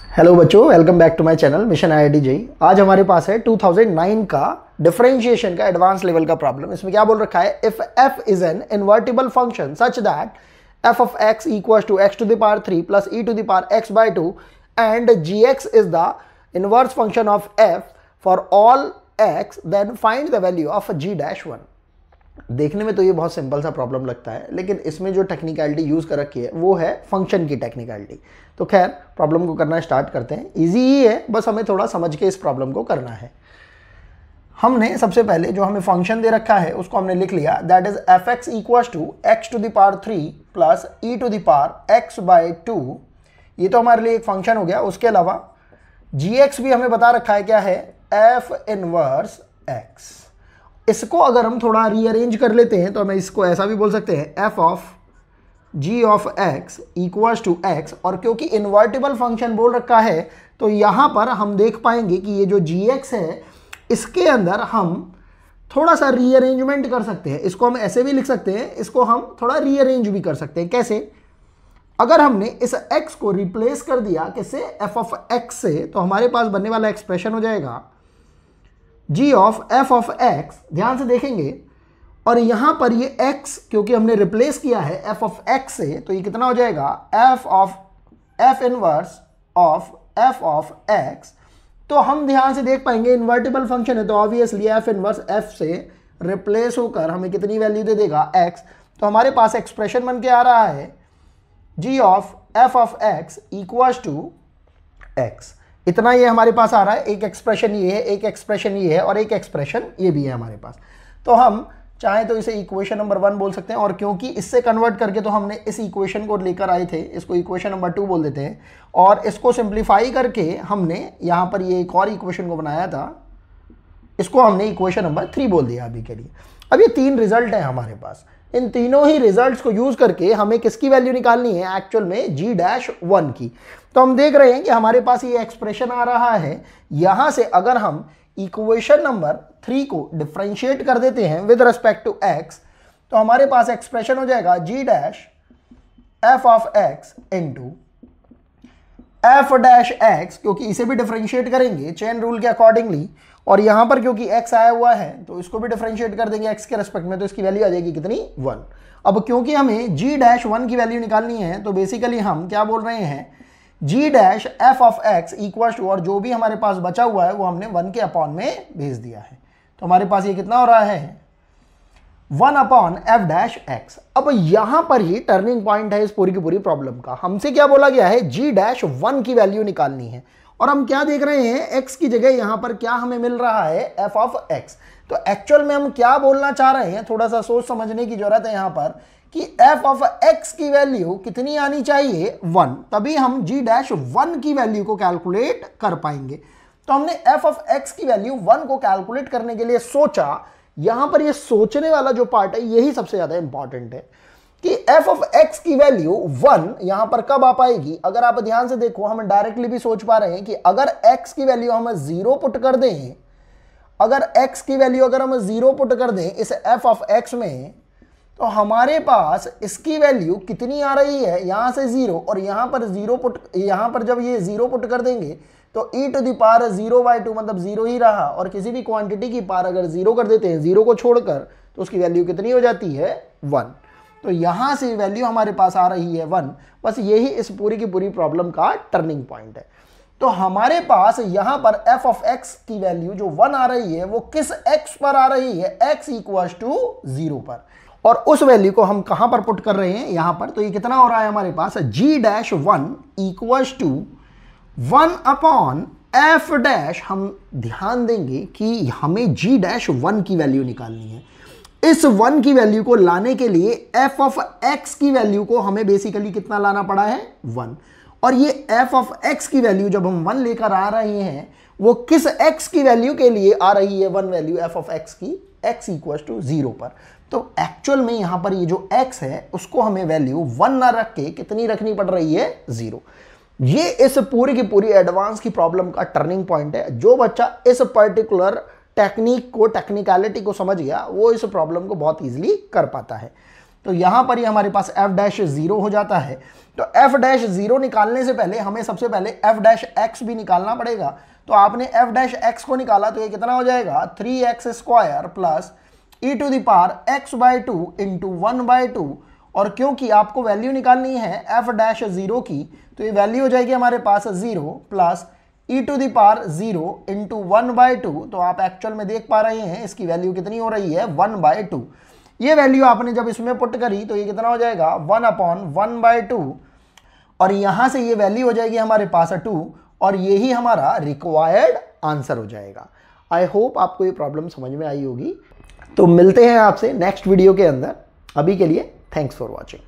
Hello बच्चों, welcome back to my channel mission IIT JEE. आज हमारे पास है 2009 का डिफरेंशिएशन का एडवांस लेवल का प्रॉब्लम। इसमें क्या बोल रखा है, if f is an invertible function such that f of x equals to x to the power 3 plus e to the power x by 2 and gx is the inverse function of f for all x, then find the value of g dash 1। देखने में तो ये बहुत simple सा problem लगता है, लेकिन इसमें जो टेक्निकलिटी यूज कर रखी है वो है फंक्शन की टेक्निकलिटी। तो खैर प्रॉब्लम को करना स्टार्ट करते हैं। इजी ही है, बस हमें थोड़ा समझ के इस प्रॉब्लम को करना है। हमने सबसे पहले जो हमें फंक्शन दे रखा है उसको हमने लिख लिया, that is f x equals to x to the power 3 plus e to the power x by 2। ये तो हमारे लिए एक फंक्शन हो गया। उसके अलावा जी एक्स भी हमें बता रखा है, क्या है, एफ इनवर्स एक्स। इसको अगर हम थोड़ा रीअरेंज कर लेते हैं तो हमें इसको ऐसा भी बोल सकते हैं, f of g of x equals to x. और क्योंकि इन्वर्टिबल फंक्शन बोल रखा है तो यहां पर हम देख पाएंगे कि ये जो जी एक्स है इसके अंदर हम थोड़ा सा रीअरेंजमेंट कर सकते हैं। इसको हम ऐसे भी लिख सकते हैं, इसको हम थोड़ा रीअरेंज भी कर सकते हैं। कैसे? अगर हमने इस x को रिप्लेस कर दिया किससे, f ऑफ x से, तो हमारे पास बनने वाला एक्सप्रेशन हो जाएगा g of f of x। ध्यान से देखेंगे, और यहां पर ये x क्योंकि हमने रिप्लेस किया है f ऑफ x से, तो ये कितना हो जाएगा, f of f inverse of f of x। तो हम ध्यान से देख पाएंगे इन्वर्टिबल फंक्शन है तो ऑब्वियसली f इनवर्स f से रिप्लेस होकर हमें कितनी वैल्यू दे देगा, x। तो हमारे पास एक्सप्रेशन बन के आ रहा है g of f of x equals to x। इतना ये हमारे पास आ रहा है। एक एक्सप्रेशन ये है, एक एक्सप्रेशन ये है और एक एक्सप्रेशन ये भी है हमारे पास। तो हम चाहे तो इसे इक्वेशन नंबर 1 बोल सकते हैं, और क्योंकि इससे कन्वर्ट करके तो हमने इस इक्वेशन को लेकर आए थे, इसको इक्वेशन नंबर 2 बोल देते हैं। और इसको सिंप्लीफाई करके हमने यहाँ पर ये एक और इक्वेशन को बनाया था, इसको हमने इक्वेशन नंबर 3 बोल दिया अभी के लिए। अब ये 3 रिजल्ट है हमारे पास। इन तीनों ही रिजल्ट्स को यूज करके हमें किसकी वैल्यू निकालनी है, एक्चुअल में g डैश 1 की। तो हम देख रहे हैं कि हमारे पास ये एक्सप्रेशन आ रहा है। यहां से अगर हम इक्वेशन नंबर 3 को डिफरेंशिएट कर देते हैं विद रिस्पेक्ट टू x, तो हमारे पास एक्सप्रेशन हो जाएगा g dash f of x into f dash x, क्योंकि इसे भी डिफरेंशिएट करेंगे चेन रूल के अकॉर्डिंगली, और यहां पर क्योंकि x आया हुआ है तो इसको भी डिफरेंशिएट कर देंगे x के रेस्पेक्ट में, तो इसकी वैल्यू आ जाएगी कितनी, 1। अब क्योंकि हमें g डैश 1 की वैल्यू निकालनी है तो बेसिकली हम क्या बोल रहे हैं, g dash f of x equal to, और जो भी हमारे पास बचा हुआ है वो हमने 1 के अपॉन में भेज दिया है। तो हमारे पास ये कितना हो रहा है, 1 अपॉन f डैश x। अब यहां पर ही टर्निंग पॉइंट है इस पूरी की पूरी प्रॉब्लम का। हमसे क्या बोला गया है, g डैश 1 की वैल्यू निकालनी है, और हम क्या देख रहे हैं, x की जगह यहां पर क्या हमें मिल रहा है, f ऑफ x। तो एक्चुअल में हम क्या बोलना चाह रहे हैं, थोड़ा सा सोच समझने की जरूरत है यहां पर, कि f ऑफ x की वैल्यू कितनी आनी चाहिए, 1, तभी हम g डैश 1 की वैल्यू को कैलकुलेट कर पाएंगे। तो हमने f ऑफ x की वैल्यू 1 को कैलकुलेट करने के लिए सोचा। यहां पर ये सोचने वाला जो पार्ट है यही सबसे ज्यादा इंपॉर्टेंट है कि f ऑफ x की वैल्यू 1 यहां पर कब आ पाएगी। अगर आप ध्यान से देखो, हम डायरेक्टली भी सोच पा रहे हैं कि अगर x की वैल्यू हम 0 पुट कर दें, अगर x की वैल्यू अगर हम 0 पुट कर दें इस f ऑफ x में, तो हमारे पास इसकी वैल्यू कितनी आ रही है, यहां से 0, और यहां पर 0 पुट, यहां पर जब ये 0 पुट कर देंगे तो e टू द पावर 0/2 मतलब 0 ही रहा, और किसी भी क्वांटिटी की पावर अगर 0 कर देते हैं 0 को छोड़कर, तो उसकी वैल्यू कितनी हो जाती है, 1। तो यहां से वैल्यू हमारे पास आ रही है 1। बस यही इस पूरी की पूरी प्रॉब्लम का टर्निंग पॉइंट है। तो हमारे पास यहां पर f ऑफ x की वैल्यू जो 1 आ रही है वो किस x पर आ रही है, x इक्वल्स टू 0 पर, और उस वैल्यू को हम कहां पर पुट कर रहे हैं, यहां पर। तो ये कितना हो रहा है हमारे पास, g dash 1 equals to 1 upon f dash. हम ध्यान देंगे कि हमें g डैश 1 की वैल्यू निकालनी है। इस 1 की वैल्यू को लाने के लिए f ऑफ x की वैल्यू को हमें बेसिकली कितना लाना पड़ा है, 1। और ये f ऑफ x की वैल्यू जब हम 1 लेकर आ रहे हैं वो किस x की वैल्यू के लिए आ रही है, 1 वैल्यू f ऑफ x की, x इक्वल्स टू 0 पर। तो एक्चुअल में यहां पर ये जो x है उसको हमें वैल्यू 1 ना रख के कितनी रखनी पड़ रही है, 0। ये इस पूरी की पूरी एडवांस की प्रॉब्लम का टर्निंग पॉइंट है। जो बच्चा इस पर्टिकुलर टेक्निक को, टेक्निकलिटी को समझ गया वो इस प्रॉब्लम को बहुत इजीली कर पाता है। तो यहां पर ही हमारे पास f डैश 0 हो जाता है। तो f डैश 0 निकालने से पहले हमें सबसे पहले f डैश x भी निकालना पड़ेगा। तो आपने f डैश x को निकाला तो ये कितना हो जाएगा 3x square plus e to the power x by 2 into 1/2। और क्योंकि आपको वैल्यू निकालनी है f डैश 0 की, तो ये वैल्यू हो जाएगी हमारे पास 0 plus e to the power 0 into 1/2। तो आप एक्चुअल में देख पा रहे हैं इसकी वैल्यू कितनी हो रही है 1/2। ये वैल्यू आपने जब इसमें पुट करी तो ये कितना हो जाएगा 1/1/2। और यहां से ये वैल्यू हो जाएगी हमारे पास 2 और यही हमारा रिक्वायर्ड आंसर हो जाएगा। आई होप आपको ये प्रॉब्लम समझ में आई होगी। तो मिलते हैं आपसे नेक्स्ट वीडियो के अंदर। अभी के लिए थैंक्स फॉर वॉचिंग।